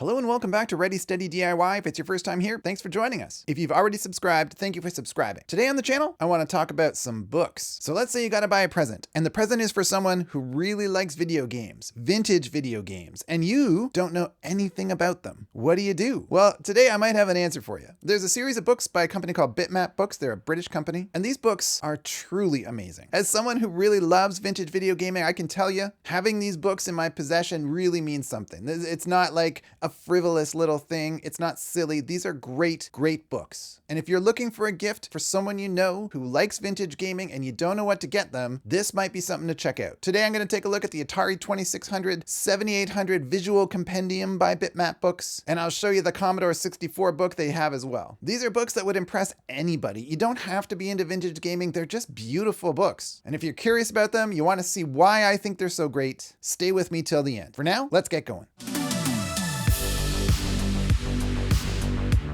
Hello and welcome back to Ready Steady DIY. If it's your first time here, thanks for joining us. If you've already subscribed, thank you for subscribing. Today on the channel, I want to talk about some books. So let's say you got to buy a present, and the present is for someone who really likes video games, vintage video games, and you don't know anything about them. What do you do? Well, today I might have an answer for you. There's a series of books by a company called Bitmap Books. They're a British company, and these books are truly amazing. As someone who really loves vintage video gaming, I can tell you, having these books in my possession really means something. It's not like a frivolous little thing. It's not silly. These are great books. And if you're looking for a gift for someone you know who likes vintage gaming and you don't know what to get them, this might be something to check out. Today I'm going to take a look at the Atari 2600 7800 Visual Compendium by Bitmap Books, and I'll show you the Commodore 64 book they have as well. These are books that would impress anybody. You don't have to be into vintage gaming. They're just beautiful books. And if you're curious about them, you want to see why I think they're so great, stay with me till the end. For now, let's get going.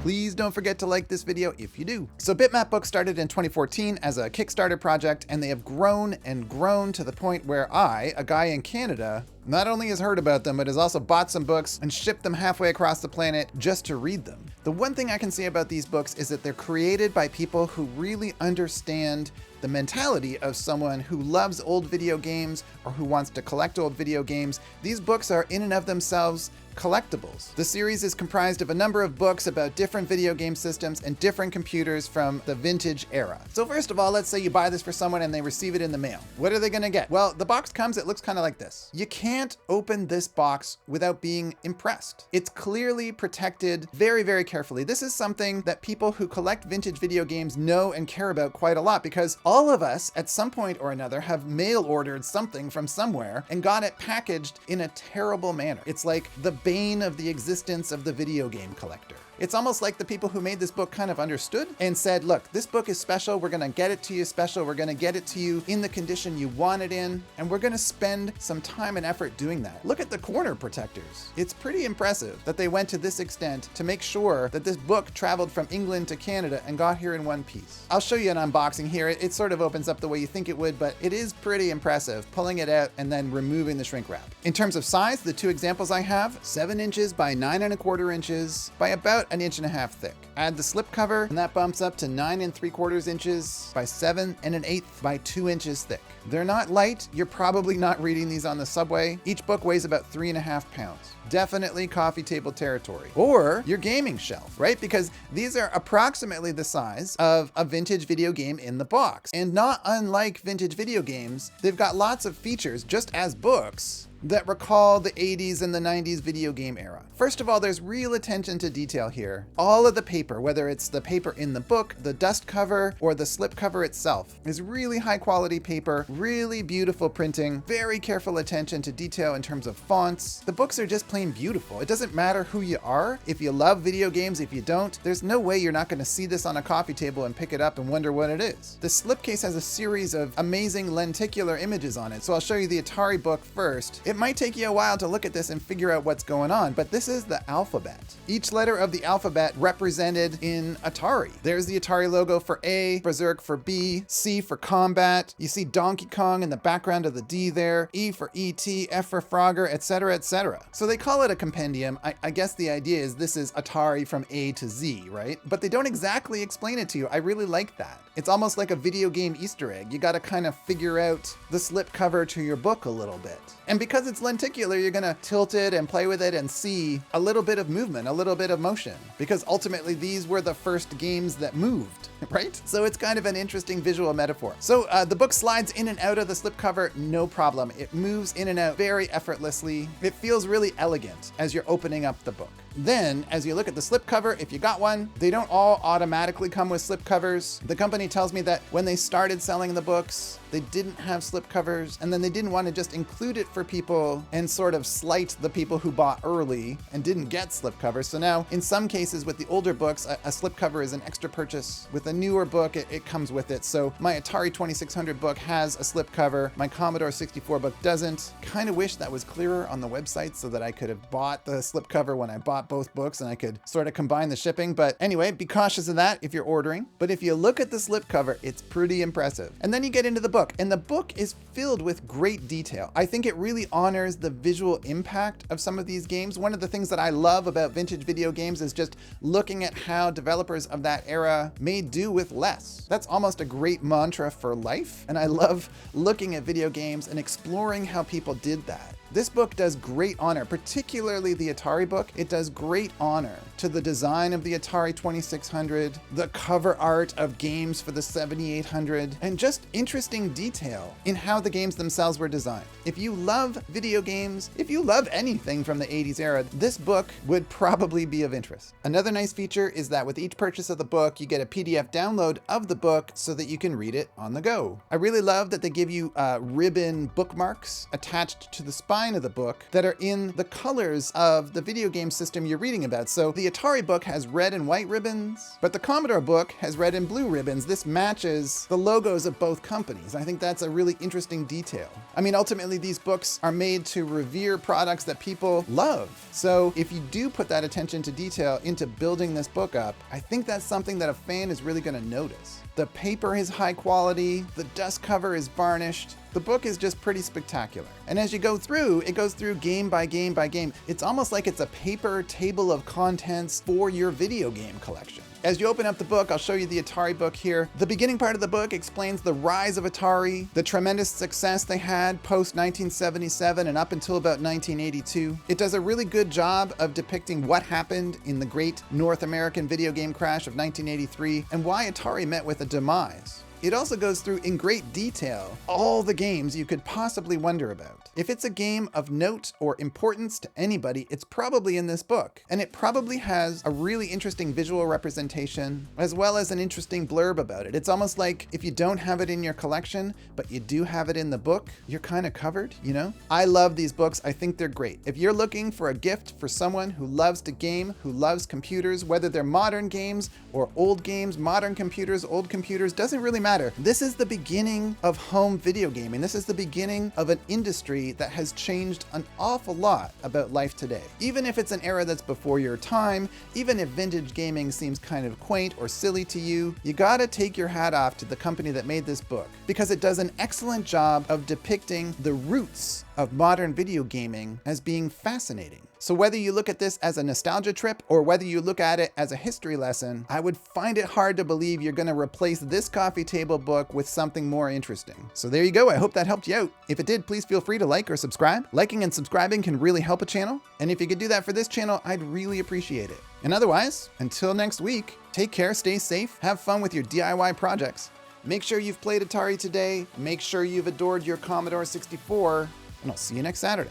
Please don't forget to like this video if you do. So Bitmap Books started in 2014 as a Kickstarter project, and they have grown and grown to the point where I, a guy in Canada, not only has heard about them, but has also bought some books and shipped them halfway across the planet just to read them. The one thing I can say about these books is that they're created by people who really understand the mentality of someone who loves old video games or who wants to collect old video games. These books are in and of themselves collectibles. The series is comprised of a number of books about different video game systems and different computers from the vintage era. So first of all, let's say you buy this for someone and they receive it in the mail. What are they gonna get? Well, the box comes, it looks kind of like this. You can't open this box without being impressed. It's clearly protected very carefully. This is something that people who collect vintage video games know and care about quite a lot, because all of us at some point or another have mail ordered something from somewhere and got it packaged in a terrible manner. It's like the bane of the existence of the video game collector. It's almost like the people who made this book kind of understood and said, look, this book is special. We're going to get it to you special. We're going to get it to you in the condition you want it in. And we're going to spend some time and effort doing that. Look at the corner protectors. It's pretty impressive that they went to this extent to make sure that this book traveled from England to Canada and got here in one piece. I'll show you an unboxing here. It sort of opens up the way you think it would, but it is pretty impressive, pulling it out and then removing the shrink wrap. In terms of size, the two examples I have, 7 inches by 9¼ inches by about 1.5 inches thick. Add the slip cover, and that bumps up to 9¾ inches by 7 1/8 by 2 inches thick. They're not light. You're probably not reading these on the subway. Each book weighs about 3.5 pounds. Definitely coffee table territory. Or your gaming shelf, right? Because these are approximately the size of a vintage video game in the box. And not unlike vintage video games, they've got lots of features, just as books, that recall the 80s and the 90s video game era. First of all, there's real attention to detail here. All of the paper, whether it's the paper in the book, the dust cover, or the slip cover itself, is really high quality paper, really beautiful printing, very careful attention to detail in terms of fonts. The books are just plain beautiful. It doesn't matter who you are. If you love video games, if you don't, there's no way you're not going to see this on a coffee table and pick it up and wonder what it is. The slipcase has a series of amazing lenticular images on it, so I'll show you the Atari book first. It might take you a while to look at this and figure out what's going on, but this is the alphabet. Each letter of the alphabet represented in Atari. There's the Atari logo for A, Berserk for B, C for combat. You see Donkey Kong in the background of the D there, E for E.T., F for Frogger, etc., etc. So they call it a compendium. I guess the idea is this is Atari from A to Z, right? But they don't exactly explain it to you. I really like that. It's almost like a video game Easter egg. You got to kind of figure out the slip cover to your book a little bit. And because it's lenticular, you're gonna tilt it and play with it and see a little bit of movement, a little bit of motion, because ultimately these were the first games that moved, right? So it's kind of an interesting visual metaphor. So the book slides in and out of the slipcover, no problem. It moves in and out very effortlessly. It feels really elegant as you're opening up the book. Then, as you look at the slipcover, if you got one, they don't all automatically come with slipcovers. The company tells me that when they started selling the books, they didn't have slipcovers, and then they didn't want to just include it for people and sort of slight the people who bought early and didn't get slipcovers. So now, in some cases with the older books, a slipcover is an extra purchase. With a newer book, it comes with it. So my Atari 2600 book has a slipcover. My Commodore 64 book doesn't. Kind of wish that was clearer on the website so that I could have bought the slipcover when I bought both books and I could sort of combine the shipping. But anyway, be cautious of that if you're ordering. But if you look at the slipcover, it's pretty impressive. And then you get into the book. book, and the book is filled with great detail. I think it really honors the visual impact of some of these games. One of the things that I love about vintage video games is just looking at how developers of that era made do with less. That's almost a great mantra for life, and I love looking at video games and exploring how people did that. This book does great honor, particularly the Atari book. It does great honor to the design of the Atari 2600, the cover art of games for the 7800, and just interesting detail in how the games themselves were designed. If you love video games, if you love anything from the 80s era, this book would probably be of interest. Another nice feature is that with each purchase of the book, you get a PDF download of the book so that you can read it on the go. I really love that they give you ribbon bookmarks attached to the spine of the book that are in the colors of the video game system you're reading about. So the Atari book has red and white ribbons, but the Commodore book has red and blue ribbons. This matches the logos of both companies. I think that's a really interesting detail. I mean, ultimately, these books are made to revere products that people love. So if you do put that attention to detail into building this book up, I think that's something that a fan is really going to notice. The paper is high quality, the dust cover is varnished. The book is just pretty spectacular. And as you go through, it goes through game by game by game. It's almost like it's a paper table of contents for your video game collection. As you open up the book, I'll show you the Atari book here. The beginning part of the book explains the rise of Atari, the tremendous success they had post 1977 and up until about 1982. It does a really good job of depicting what happened in the great North American video game crash of 1983 and why Atari met with a demise. It also goes through in great detail all the games you could possibly wonder about. If it's a game of note or importance to anybody, it's probably in this book. And it probably has a really interesting visual representation as well as an interesting blurb about it. It's almost like if you don't have it in your collection, but you do have it in the book, you're kind of covered, you know? I love these books. I think they're great. If you're looking for a gift for someone who loves to game, who loves computers, whether they're modern games or old games, modern computers, old computers, doesn't really matter. This is the beginning of home video gaming. This is the beginning of an industry that has changed an awful lot about life today. Even if it's an era that's before your time, even if vintage gaming seems kind of quaint or silly to you, you gotta take your hat off to the company that made this book because it does an excellent job of depicting the roots of modern video gaming as being fascinating. So whether you look at this as a nostalgia trip or whether you look at it as a history lesson, I would find it hard to believe you're going to replace this coffee table book with something more interesting. So there you go. I hope that helped you out. If it did, please feel free to like or subscribe. Liking and subscribing can really help a channel. And if you could do that for this channel, I'd really appreciate it. And otherwise, until next week, take care, stay safe, have fun with your DIY projects. Make sure you've played Atari today. Make sure you've adored your Commodore 64. And I'll see you next Saturday.